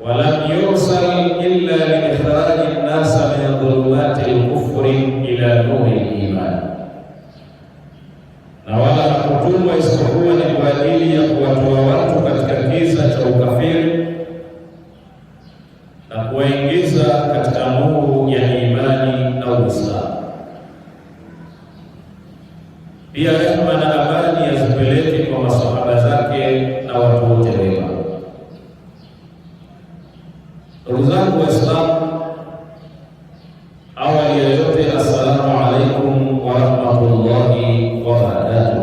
walam yursal illa liikhraji nnasa min dhulumati lkufri ila nuri liman, na wala hakutumwa isipokuwa ni kwa ajili ya kuwatoa watu katika giza cha ukafiri na kuwaingiza katika nuru ya imani na Uislamu. Pia rehema na amani yazipeleke kwa masahaba zake na watu wote wema. Ndugu zangu Waislamu, awali ya yote, assalamu alaikum wa rahmatullahi wa barakatuh.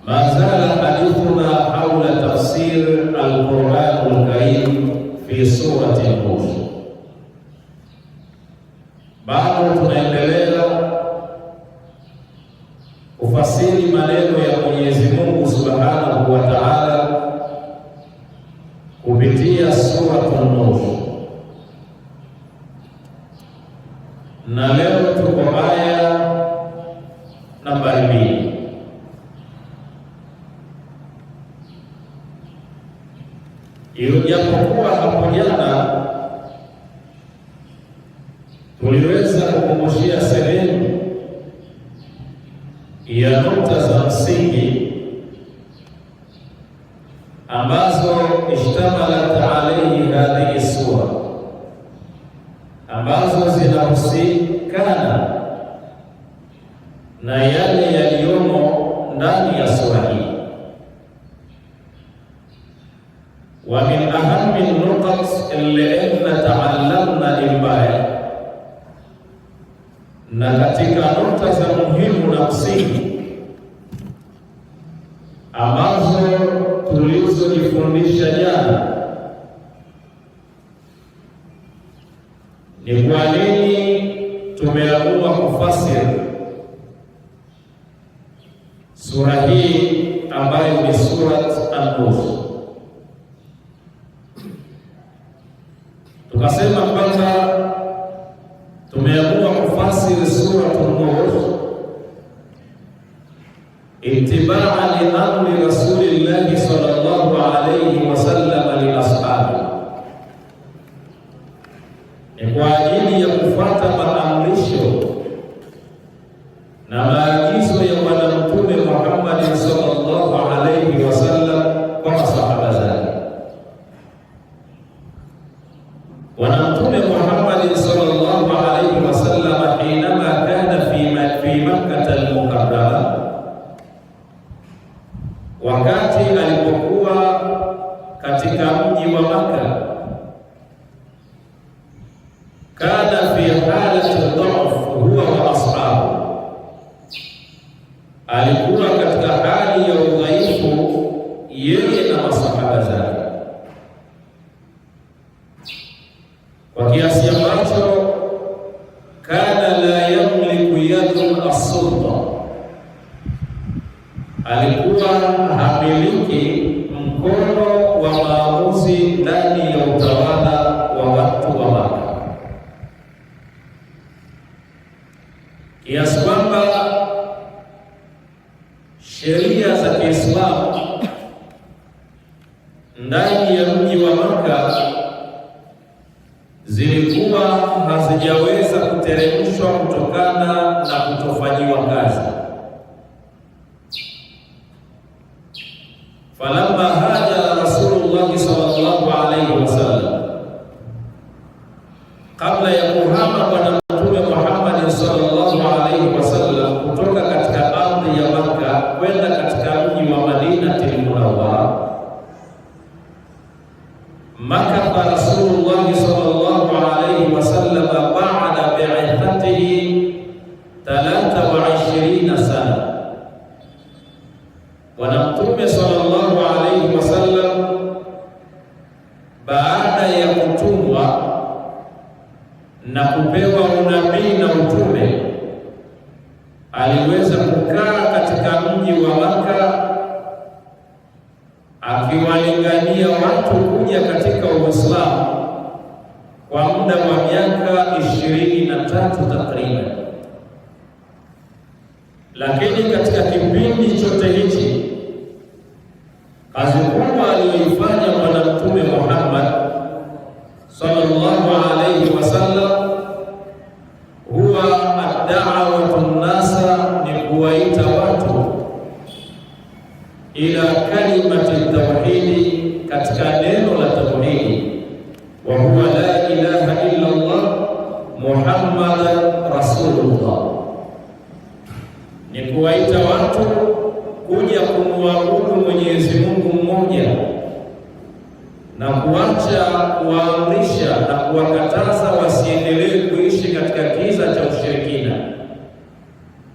Ma zala hadithuna hawla tafsir al-Quran al-Karim fi surati An-Nur. Bado tunaendelea kufasiri maneno ya Mwenyezi Mungu Subhanahu wa Ta'ala kupitia surati An-Nur, na leo tuko aya nambari 2. Ijapokuwa hapo jana tuliweza kukumbushia sehemu ya nukta za msingi ambazo ishtamalat alayhi hadhihi sura, ambazo zinahusikana na yale yaliyomo ndani ya sura hii. Wa min ahammi nuqat allati nata'allamna imbaya, na katika nukta za muhimu na msingi ambazo tulizojifundisha jana ni kwa nini tumeamua kufasiri sura hii ambayo ni Surat An-Nur. Tukasema kwamba tumeamua kufasiri Surat An-Nur itibaa li amri Rasulillahi sallallahu alayhi wasallam li ashabi, ni kwa ajili ya kufuata maamrisho na maagizo ya Bwana Mtume Muhammad sallallahu alayhi wasallam kwa masahaba zake. Bwana Mtume Muhammad sallallahu alayhi wasallam hinama kana fi Makkah al-Mukarrama, wakati alipokuwa katika mji wa Makka, kana fi halati dha'f huwa wa ashabu, alikuwa katika hali ya udhaifu yeye na masahaba zake, kwa kiasi ambacho kana la yamliku yadu as-sulta, alikuwa hamiliki mkono wa maamuzi ndani ya utawala wa watu wa Makka, kiasi kwamba sheria za Kiislamu ndani ya mji wa Makka zilikuwa hazijaweza kuteremshwa kutokana na kutofanyiwa kazi. Falamma haja Rasulullah sallallahu alayhi wasallam, kabla ya kuhama Bwana Mtume Muhammad sallallahu alayhi wasallam kutoka katika ardhi ya Makka kwenda katika mji wa Madinatul Munawwara, makatha Rasulullah sallallahu alayhi wasallam ba'da bi'ithatihi 23 sana. Bwana Mtume sallallahu alayhi wasallam baada ya kutumwa na kupewa unabii na utume, aliweza kukaa katika mji wa Makka akiwalingania watu kuja katika Uislamu kwa muda wa miaka 23 takriban. Lakini katika kipindi chote hichi Kazi kubwa aliyoifanya Bwana Mtume Muhammad sallallahu alayhi wasallam huwa ad-da'watu nasa, ni kuwaita watu ila kalimati tauhidi, katika neno la tauhidi, wa huwa la ilaha illa Allah Muhammadan Rasulullah, ni kuwaita watu kuja kumwabudu Mwenyezi Mungu mmoja na kuacha kuwaamrisha na kuwakataza wasiendelee kuishi katika giza cha ushirikina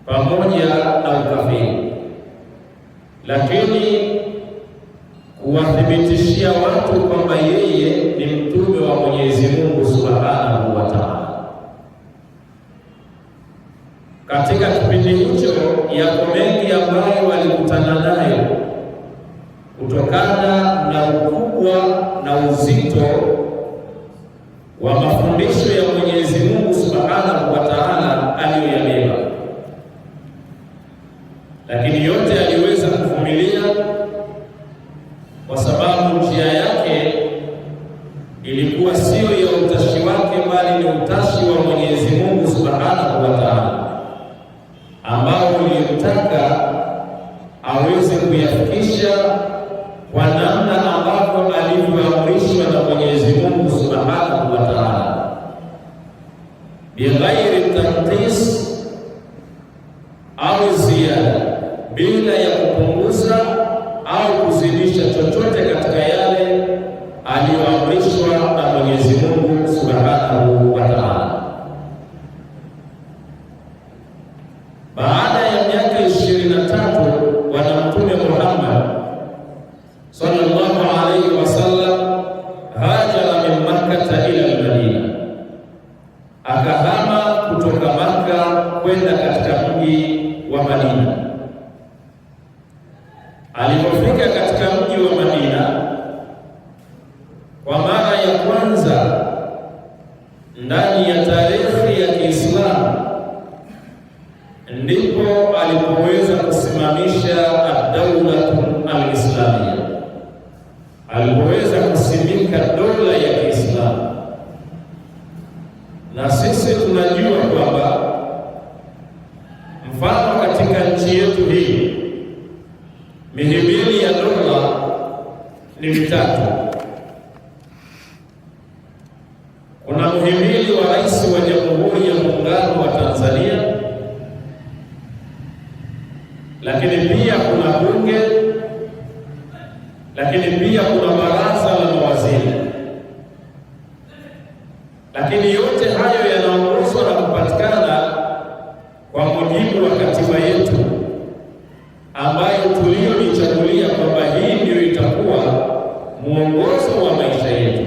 pamoja na ukafiri, lakini kuwathibitishia watu kwamba yeye ni mtume wa Mwenyezi Mungu Subhanahu wa Ta'ala. Katika kipindi hicho yako mengi ambayo walikutana nayo kutokana na ukubwa na uzito wa mafundisho ya Mwenyezi Mungu Subhanahu wa Ta'ala aliyoyabeba, lakini yote aliweza kuvumilia kwa sababu njia yake ilikuwa sio ya utashi wake, bali ni utashi wa Mwenyezi Mungu Subhanahu wa Ta'ala, ambao ulimtaka aweze kuyafikisha kwa namna ambavyo alivyoamrishwa na Mwenyezi Mungu Subhanahu wa Ta'ala, bighairi tanqis au ziada, bila ya kupunguza au kuzidisha chochote katika yale aliyoamrishwa na Mwenyezi Mungu Subhanahu wa Ta'ala. Baada ya miaka 23 Bwana Mtume Muhammad sallallahu alayhi wasallam hajara min Makkah ila al-Madina, akahama kutoka Makka kwenda katika mji wa Madina. Alipofika katika mji wa Madina kwa mara ya kwanza ndani ya tarehe ya Kiislamu, ndipo alipoweza kusimamisha ad-dawlatu al-islamia, alipoweza kusimika dola ya Kiislamu. Na sisi tunajua kwamba mfano katika nchi yetu hii mihimili ya dola ni mitatu. Kuna muhimili wa Rais wa Jamhuri ya Muungano wa Tanzania, lakini pia kuna bunge, lakini pia kuna baraza la mawaziri. Lakini yote hayo yanaongozwa na kupatikana kwa mujibu wa katiba yetu ambayo tuliyoichagulia kwamba hii ndio itakuwa mwongozo wa maisha yetu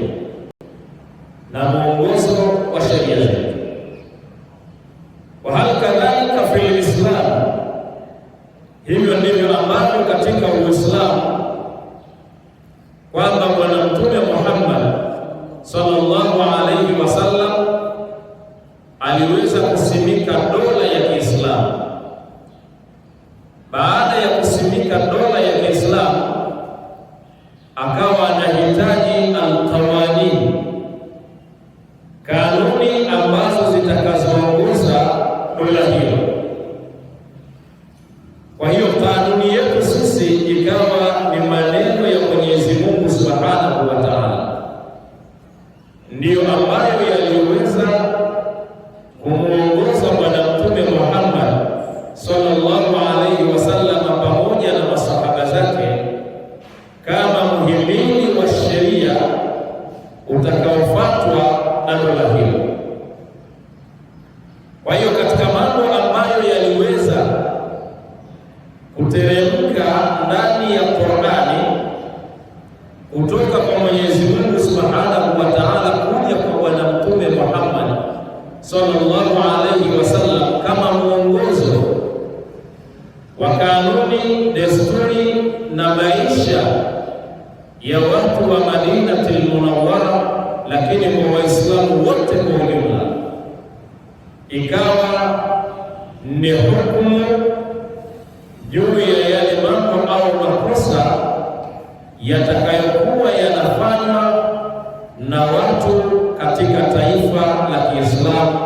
na mwongozo wa sheria zetu. Wa hal kadhalika fil Islam, hivyo ndivyo ambavyo katika Uislamu kwamba Bwana Mtume Muhammad sallallahu alayhi wasallam aliweza kusimika dola ya Kiislamu. Baada ya kusimika dola ya Kiislamu, akawa anahitaji alqawani, kanuni ambazo zitakazoongoza dola hiyo. Kwa hiyo kanuni yetu sisi ikawa ni maneno ya Mwenyezi Mungu Subhanahu wa Ta'ala, ndiyo ambayo yaliweza kumuongoza Bwana Mtume Muhammad sallallahu alayhi wasallam pamoja na masahaba zake kama muhimili wa sheria utakaofuatwa na dola hilo. Kwa hiyo katika mambo ambayo yaliweza kuteremka ndani ya Qur'ani kutoka kwa Mwenyezi Mungu Subhanahu wa Ta'ala kuja kwa Bwana Mtume Muhammad sallallahu alayhi wasallam kama mwongozo wa kanuni, desturi na maisha ya watu wa Madinatul Munawwara, lakini kwa Waislamu wote kwa ujumla, ikawa ni hukumu juu ya yale mambo au makosa yatakayokuwa yanafanywa na watu katika taifa la Kiislamu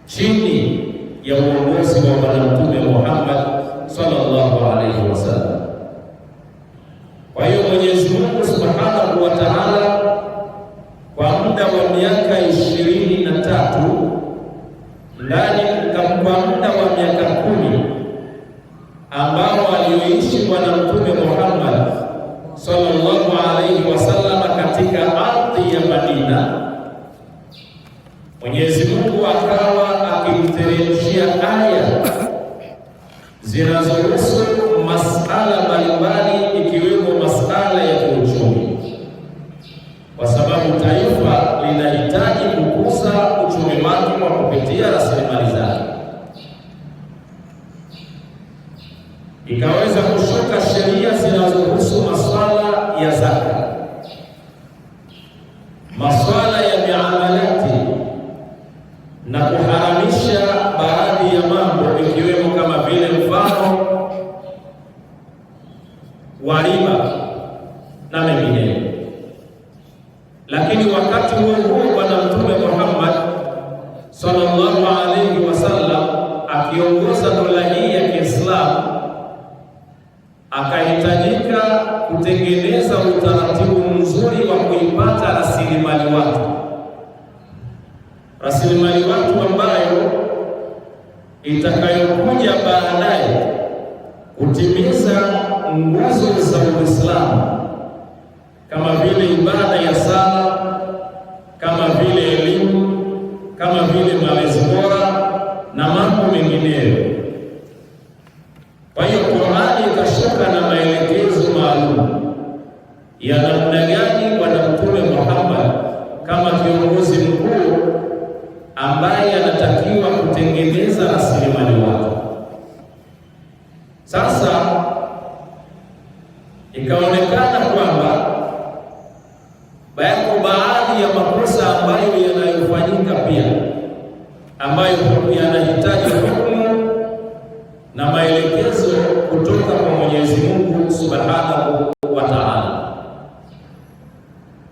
chini ya uongozi wa Bwana Mtume Muhammad sallallahu alaihi wasallam. Kwa hiyo Mwenyezi Mungu Subhanahu wa Ta'ala kwa muda wa miaka 23 kwa muda wa miaka 10 ambao alioishi Bwana Mtume Muhammad sallallahu alaihi wasallam katika ardhi ya Madina, Mwenyezi Mungu akawa akimteremshia aya zinazohusu masala mbalimbali ikiwemo masala ya kiuchumi, kwa sababu taifa linahitaji kukuza uchumi wake kwa kupitia rasilimali zake. Ikaweza kushuka sheria zinazohusu maswala ya zaka, maswala ya miamalati, na kuharamisha baadhi ya mambo ikiwemo kama vile mfano wa riba na mengineyo. Lakini wakati huo huo Bwana Mtume Muhammad sallallahu alaihi wasallam akiongoza dola hii ya Kiislamu akahitajika kutengeneza utaratibu mzuri wa kuipata rasilimali watu ambayo itakayokuja baadaye kutimiza nguzo za Uislamu kama vile ibada ya sala, kama vile elimu, kama vile malezi bora na mambo mengineyo. Kwa hiyo Qur'ani ikashuka na maelekezo maalum ya namna gani Bwana Mtume Muhammad kama kiongozi mkuu ambaye anatakiwa kutengeneza rasilimali watu. Sasa ikaonekana kwamba yako baadhi ya makosa ambayo yanayofanyika pia ambayo yanahitaji hukumu na maelekezo kutoka kwa Mwenyezi Mungu Subhanahu wa Ta'ala.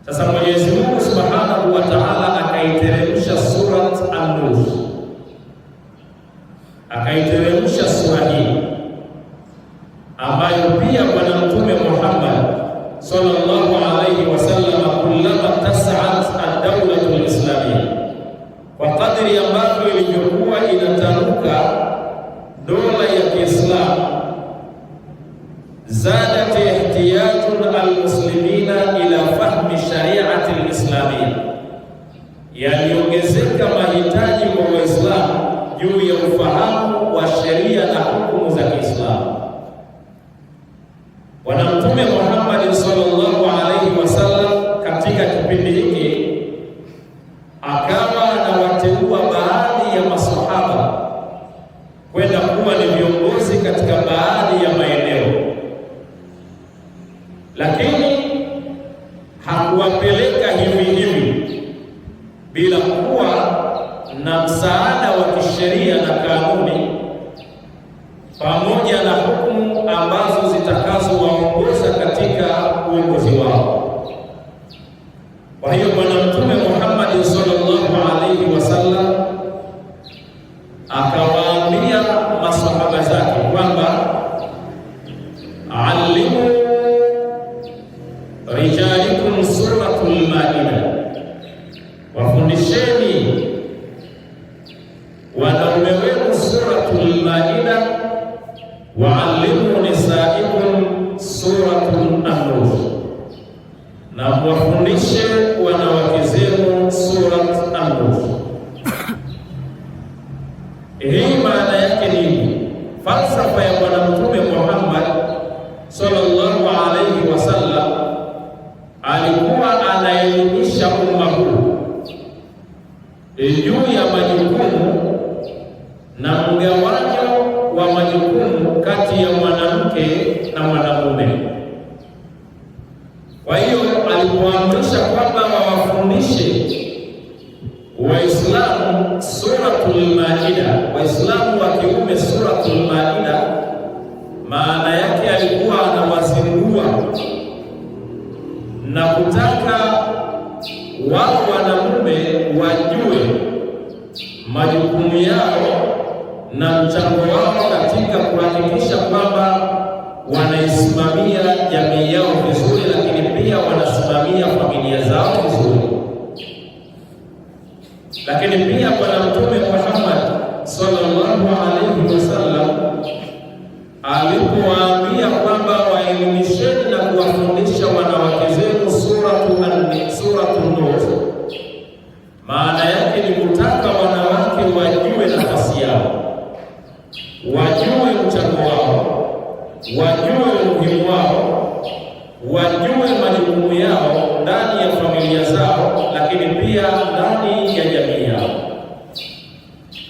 Sasa Mwenyezi Mungu Subhanahu wa Ta'ala akaiteremsha Surat An-Nur, akaiteremsha sura hii ambayo pia Bwana Mtume Muhammad sallallahu alaihi wasallam kullama tas'at ad-dawlatu al-islamiyya, kwa kadri ambavyo ilivyokuwa inatanuka dola ya Kiislamu, zadat ihtiyajun al-muslimina ila fahmi shari'ati al-islamiyya, yaliongezeka mahitaji kwa Waislamu juu ya ufahamu wa sheria na hukumu za Kiislamu. Bwana Mtume Muhammad sallallahu alaihi wasallam katika kipindi hiki akawa anawateua baadhi ya masahaba kwenda kuwa ni viongozi katika baadhi ya maeneo, lakini hakuwapeleka hivi hivi bila kuwa na msaada wa kisheria na kanuni pamoja na hukumu ambazo zitakazowaongoza katika uongozi wao. Kwa hiyo Bwana Mtume Muhammad sallallahu alaihi wasallam akawaambia masahaba zake kwamba alimu rijalikum suratul Maida, wafundisheni wanaume wenu suratul Maida, waalimu nisaikum suratul An-Nur, na mwafundishe wanawake zenu surat An-Nur. Hii maana yake nini? Falsafa ya Bwana Mtume Muhammad sallallahu alaihi wasallam alikuwa anaelimisha umma huu juu ya majukumu na mgawanyo wa majukumu kati ya alipowaambia kwamba waelimisheni na kuwafundisha wanawake zenu suratu Nur, maana yake ni kutaka wanawake wajue nafasi yao, wajue mchango wao, wajue umuhimu wao, wajue majukumu yao ndani ya familia zao, lakini pia ndani ya jamii yao.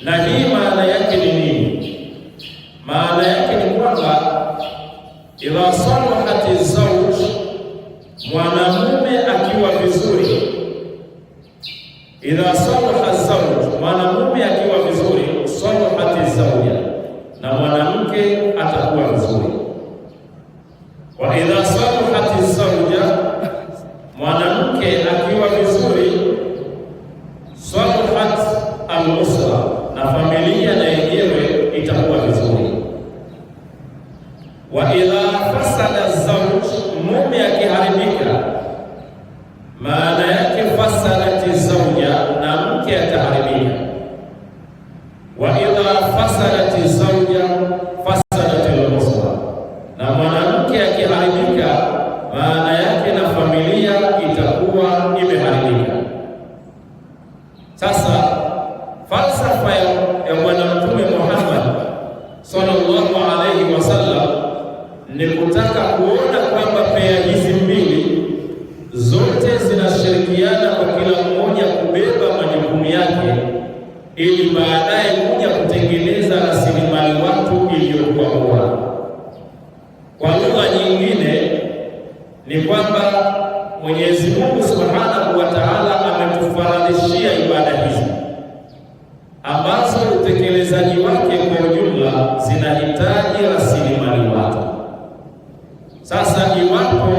Na hii maana yake ni nini? Maana yake ni kwamba idha salahati zawj, mwanamume akiwa vizuri, idha salaha zawj, mwanamume akiwa vizuri, salahati zawja, na mwanamke atakuwa vizuri. Wa idha salahati zawja, mwanamke akiwa vizuri, salahat al-usra, na familia na yenyewe itakuwa vizuri. Wa idha fasada zawj, mume akiharibika, maana yake fasadati zawja, na mke ataharibika. Wa idha fasadati zawja fasadati al-usra, na mwanamke akiharibika, maana yake na familia itakuwa imeharibika. Sasa falsafa ya Bwana Mtume Muhammad sallallahu alaihi wasallam ni kutaka kuona kwamba pea hizi mbili zote zinashirikiana kwa kila mmoja kubeba majukumu yake, ili baadaye kuja kutengeneza rasilimali watu iliyokuwa bora. Kwa lugha nyingine ni kwamba Mwenyezi Mungu Subhanahu wa Ta'ala ametufaradhishia ibada hizi ambazo utekelezaji wake kwa ujumla zinahitaji rasilimali watu. Sasa iwapo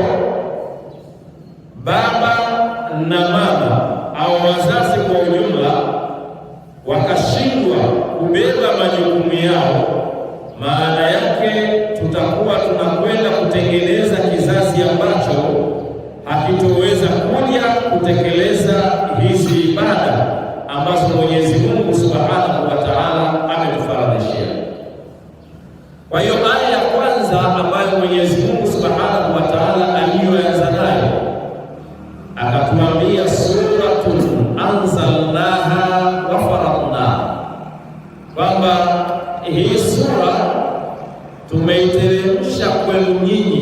baba na mama au wazazi kwa ujumla wakashindwa kubeba majukumu yao, maana yake tutakuwa tunakwenda kutengeneza kizazi ambacho hakitoweza kuja kutekeleza hizi ibada ambazo Mwenyezi Mungu Subhanahu wa Ta'ala ametufaradhishia. Kwa hiyo aya ya kwanza ambayo Mwenyezi Mungu Subhanahu wa Ta'ala aliyoanza nayo akatuambia suratun anzalnaha wa faradnaha, kwamba hii sura tumeiteremsha kwenu nyinyi